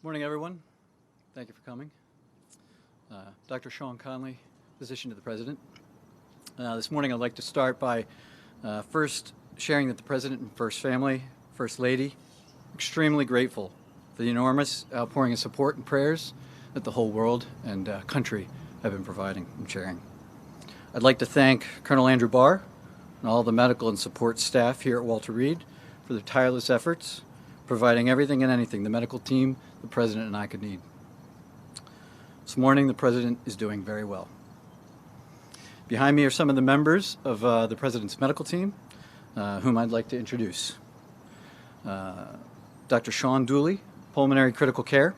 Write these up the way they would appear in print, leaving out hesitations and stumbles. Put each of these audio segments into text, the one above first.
Morning, everyone. Thank you for coming. Dr. Sean Conley, physician to the President. This morning I'd like to start by first sharing that the President and First Family, First Lady, extremely grateful for the enormous outpouring of support and prayers that the whole world and country have been providing and sharing. I'd like to thank Colonel Andrew Barr and all the medical and support staff here at Walter Reed for their tireless efforts, providing everything and anything the medical team, the President, and I could need. This morning, the President is doing very well. Behind me are some of the members of the President's medical team, whom I'd like to introduce. Dr. Sean Dooley, Pulmonary Critical Care.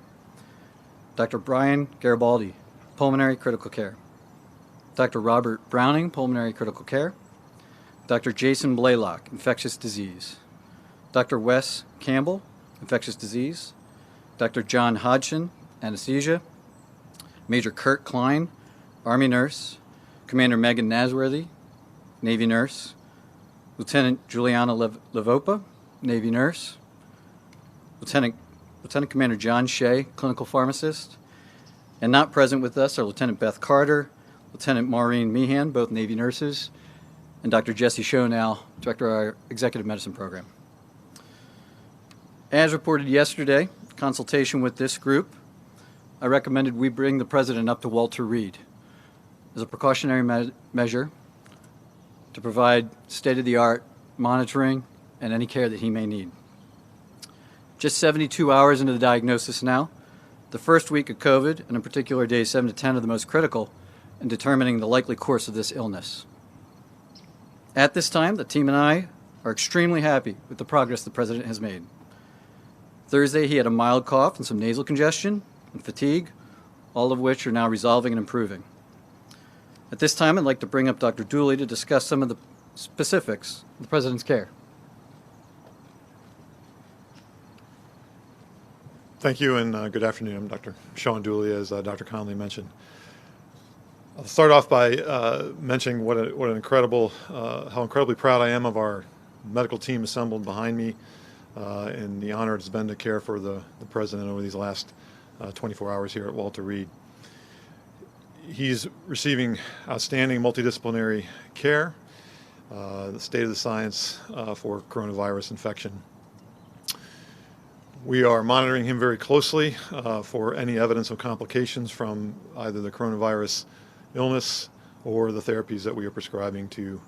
Dr. Brian Garibaldi, Pulmonary Critical Care. Dr. Robert Browning, Pulmonary Critical Care. Dr. Jason Blaylock, Infectious Disease. Dr. Wes Campbell, Infectious Disease. Dr. John Hodgson, Anesthesia. Major Kurt Klein, Army Nurse. Commander Megan Nasworthy, Navy Nurse. Lieutenant Juliana Levopa, Navy Nurse. Lieutenant Commander John Shea, Clinical Pharmacist. And not present with us are Lieutenant Beth Carter, Lieutenant Maureen Meehan, both Navy nurses, and Dr. Jesse Schoenau, Director of our Executive Medicine Program. As reported yesterday, in consultation with this group, I recommended we bring the President up to Walter Reed as a precautionary measure to provide state-of-the-art monitoring and any care that he may need. Just 72 hours into the diagnosis now, the first week of COVID, and in particular days 7 to 10, are the most critical in determining the likely course of this illness. At this time, the team and I are extremely happy with the progress the President has made. Thursday, he had a mild cough and some nasal congestion and fatigue, all of which are now resolving and improving. At this time, I'd like to bring up Dr. Dooley to discuss some of the specifics of the President's care. Thank you, and good afternoon. I'm Dr. Sean Dooley, as Dr. Conley mentioned. I'll start off by mentioning how incredibly proud I am of our medical team assembled behind me, and the honor it's been to care for the President over these last 24 hours here at Walter Reed. He's receiving outstanding multidisciplinary care, the state of the science for coronavirus infection. We are monitoring him very closely for any evidence of complications from either the coronavirus illness or the therapies that we are prescribing to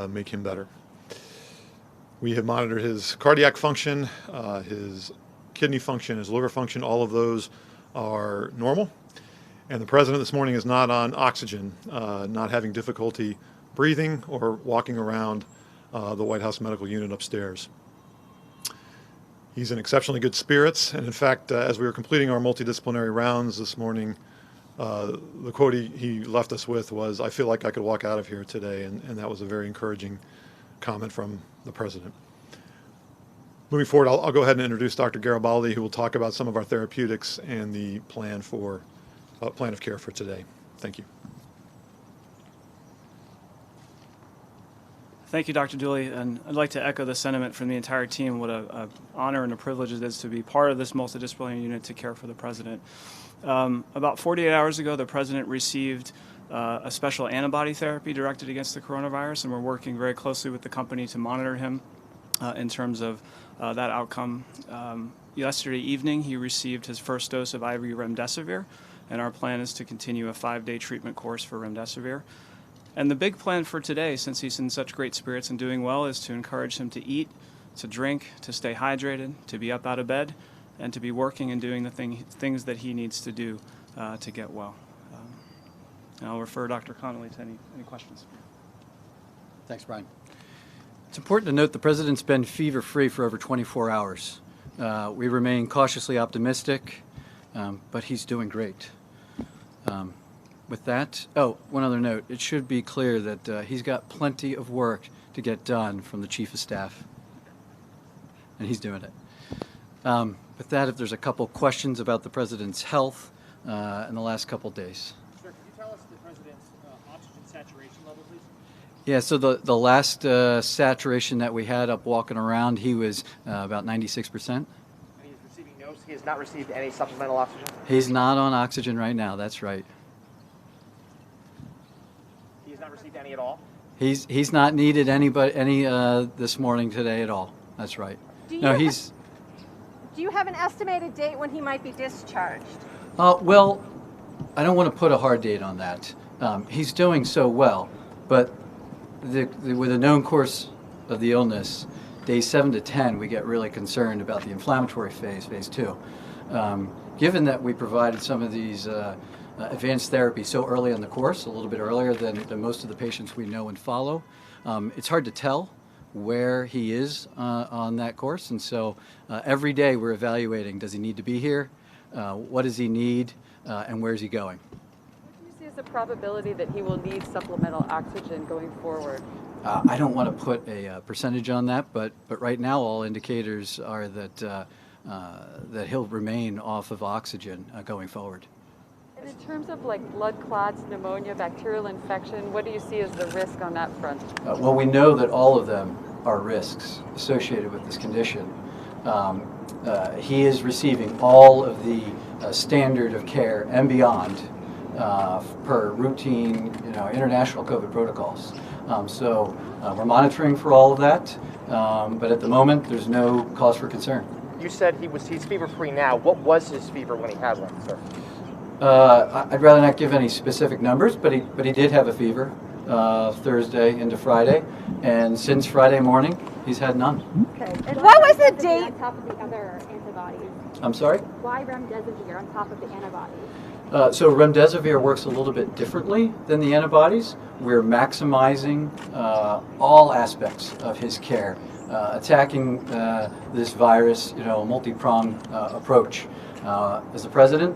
make him better. We have monitored his cardiac function, his kidney function, his liver function. All of those are normal. And the President this morning is not on oxygen, not having difficulty breathing or walking around the White House medical unit upstairs. He's in exceptionally good spirits, and in fact, as we were completing our multidisciplinary rounds this morning, the quote he left us with was, "I feel like I could walk out of here today," and that was a very encouraging comment from the President. Moving forward, I'll go ahead and introduce Dr. Garibaldi, who will talk about some of our therapeutics and the plan of care for today. Thank you. Thank you, Dr. Dooley, and I'd like to echo the sentiment from the entire team. What an honor and a privilege it is to be part of this multidisciplinary unit to care for the President. About 48 hours ago, the President received a special antibody therapy directed against the coronavirus, and we're working very closely with the company to monitor him in terms of that outcome. Yesterday evening, he received his first dose of IV remdesivir, and our plan is to continue a 5-day treatment course for remdesivir. And the big plan for today, since he's in such great spirits and doing well, is to encourage him to eat, to drink, to stay hydrated, to be up out of bed, and to be working and doing the things that he needs to do to get well. And I'll refer Dr. Connolly to any questions. Thanks, Brian. It's important to note the President's been fever-free for over 24 hours. We remain cautiously optimistic, but he's doing great. With that, one other note. It should be clear that he's got plenty of work to get done from the Chief of Staff, and he's doing it. With that, if there's a couple questions about the President's health in the last couple days. Sir, can you tell us the President's oxygen saturation level, please? Yeah, so the last saturation that we had up walking around, he was about 96%. And he's receiving no He has not received any supplemental oxygen? He's not on oxygen right now. That's right. He has not received any at all? He's not needed any this morning today at all. That's right. Do No, you he's. Do you have an estimated date when he might be discharged? Well, I don't want to put a hard date on that. He's doing so well, but with a known course of the illness, days 7 to 10, we get really concerned about the inflammatory phase 2. Given that we provided some of these advanced therapies so early in the course, a little bit earlier than most of the patients we know and follow, it's hard to tell where he is on that course. And so every day we're evaluating, does he need to be here? What does he need? And where's he going? What do you see as the probability that he will need supplemental oxygen going forward? I don't want to put a percentage on that, but right now all indicators are that he'll remain off of oxygen going forward. And in terms of like blood clots, pneumonia, bacterial infection, what do you see as the risk on that front? Well, we know that all of them are risks associated with this condition. He is receiving all of the standard of care and beyond per routine, international COVID protocols. So we're monitoring for all of that, but at the moment, there's no cause for concern. You said he's fever-free now. What was his fever when he had one, sir? I'd rather not give any specific numbers, but he did have a fever Thursday into Friday, and since Friday morning, he's had none. Okay. And what was the date? On top of the other antibodies. I'm sorry? Why remdesivir on top of the antibodies? So remdesivir works a little bit differently than the antibodies. We're maximizing all aspects of his care, attacking this virus, a multi-pronged approach. As the president,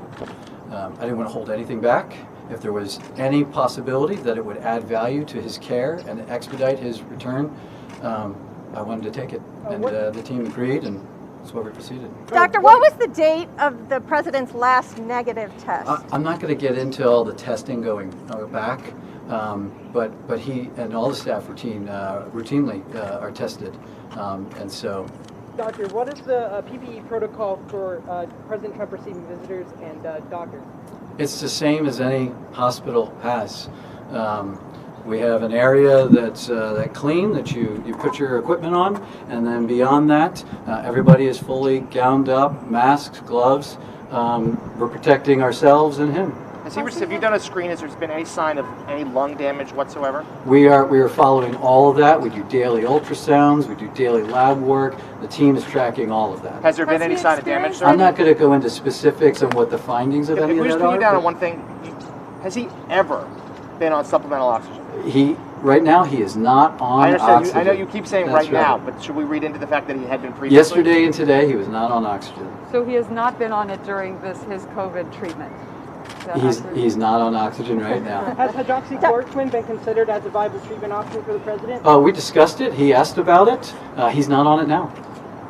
I didn't want to hold anything back. If there was any possibility that it would add value to his care and expedite his return, I wanted to take it. And the team agreed, and that's why we proceeded. Doctor, what was the date of the president's last negative test? I'm not going to get into all the testing going back, but he and all the staff routinely are tested, and so. Doctor, what is the PPE protocol for President Trump receiving visitors and doctors? It's the same as any hospital has. We have an area that's clean that you put your equipment on, and then beyond that, everybody is fully gowned up, masks, gloves. We're protecting ourselves and him. Have you done a screen? Has there been any sign of any lung damage whatsoever? We are following all of that. We do daily ultrasounds. We do daily lab work. The team is tracking all of that. Has there been any sign of damage, sir? I'm not going to go into specifics on what the findings of any of that are. If we just put you down on one thing, has he ever been on supplemental oxygen? Right now, he is not on I understand. oxygen. I know you keep saying That's right now, but should we read into the fact that he had been previously? Yesterday and today, he was not on oxygen. So he has not been on it during his COVID treatment? He's not on oxygen right now. Has hydroxychloroquine been considered as a viable treatment option for the president? We discussed it. He asked about it. He's not on it now.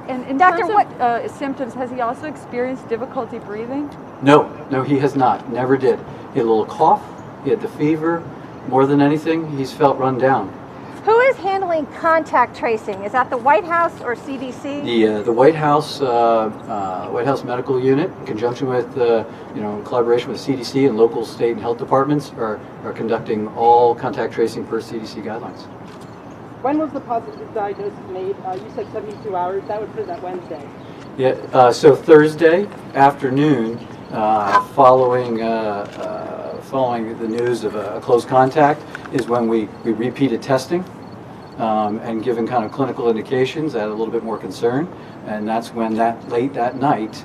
And in Doctor, terms of symptoms, has he also experienced difficulty breathing? No, he has not. Never did. He had a little cough. He had the fever. More than anything, he's felt run down. Who is handling contact tracing? Is that the White House or CDC? The White House Medical Unit, in conjunction with in collaboration with CDC and local, state, and health departments, are conducting all contact tracing per CDC guidelines. When was the positive diagnosis made? You said 72 hours. That would put it at Wednesday. Yeah. So Thursday afternoon, following the news of a close contact, is when we repeated testing, and given kind of clinical indications, that a little bit more concern, and that's when late that night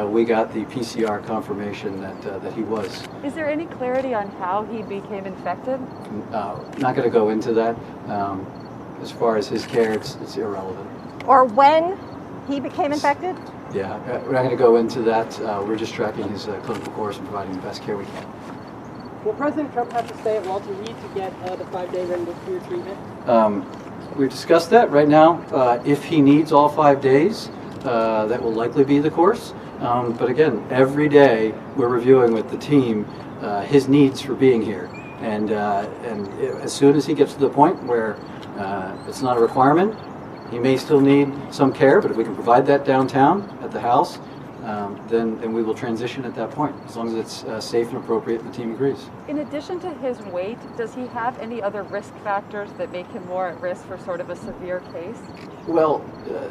we got the PCR confirmation that he was. Is there any clarity on how he became infected? Not going to go into that. As far as his care, it's irrelevant. Or when he became infected? Yeah, we're not going to go into that. We're just tracking his clinical course and providing the best care we can. Will President Trump have to stay at Walter Reed to get the 5-day remdesivir treatment? We've discussed that. Right now, if he needs all 5 days, that will likely be the course. But again, every day we're reviewing with the team his needs for being here. And as soon as he gets to the point where it's not a requirement, he may still need some care, but if we can provide that downtown at the house, then we will transition at that point, as long as it's safe and appropriate and the team agrees. In addition to his weight, does he have any other risk factors that make him more at risk for sort of a severe case? Well,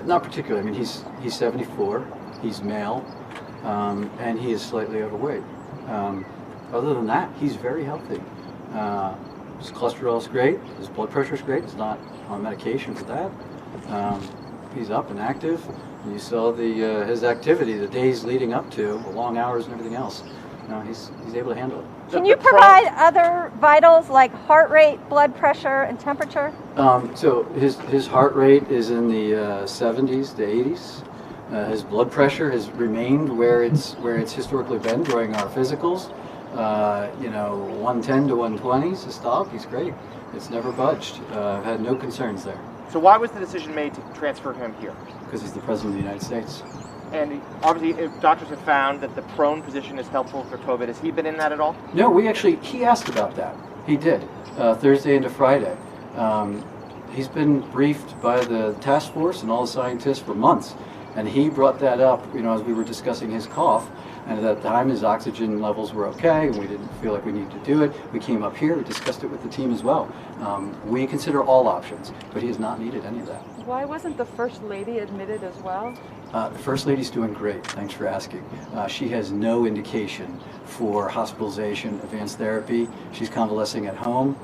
not particularly. I mean, he's 74, he's male, and he is slightly overweight. Other than that, he's very healthy. His cholesterol is great, his blood pressure is great, he's not on medication for that. He's up and active. You saw his activity, the days leading up to, the long hours and everything else. He's able to handle it. Can you provide other vitals like heart rate, blood pressure, and temperature? So his heart rate is in the 70s to 80s. His blood pressure has remained where it's historically been during our physicals. 110 to 120 is systolic. He's great. It's never budged. I've had no concerns there. So why was the decision made to transfer him here? Because he's the President of the United States. And obviously, if doctors have found that the prone position is helpful for COVID, has he been in that at all? No, he asked about that. He did, Thursday into Friday. He's been briefed by the task force and all the scientists for months, and he brought that up, as we were discussing his cough, and at that time his oxygen levels were okay, and we didn't feel like we needed to do it. We came up here, we discussed it with the team as well. We consider all options, but he has not needed any of that. Why wasn't the First Lady admitted as well? The First Lady's doing great. Thanks for asking. She has no indication for hospitalization, advanced therapy. She's convalescing at home.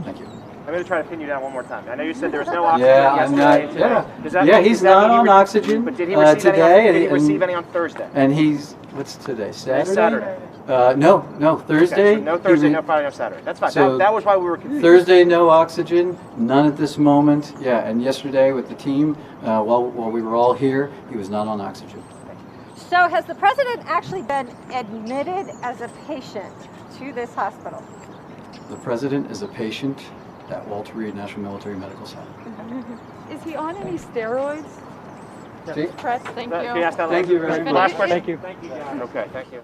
Thank you. I'm going to try to pin you down one more time. I know you said there was no oxygen Yeah, I'm yesterday. not. Today. Yeah, he's not on oxygen. But did he receive today? any? Did he receive any on Thursday? And he's what's today? Saturday. Saturday. No, Thursday. Okay, so no Thursday, no Friday, no Saturday. That's fine. So that was why we were confused. Thursday, no oxygen, none at this moment. Yeah, and yesterday with the team, while we were all here, he was not on oxygen. So has the president actually been admitted as a patient to this hospital? The president is a patient at Walter Reed National Military Medical Center. Is he on any steroids? See? Press, thank you. Can you ask that Thank you very much. Last question. Thank you. Thank you, John. Okay, thank you.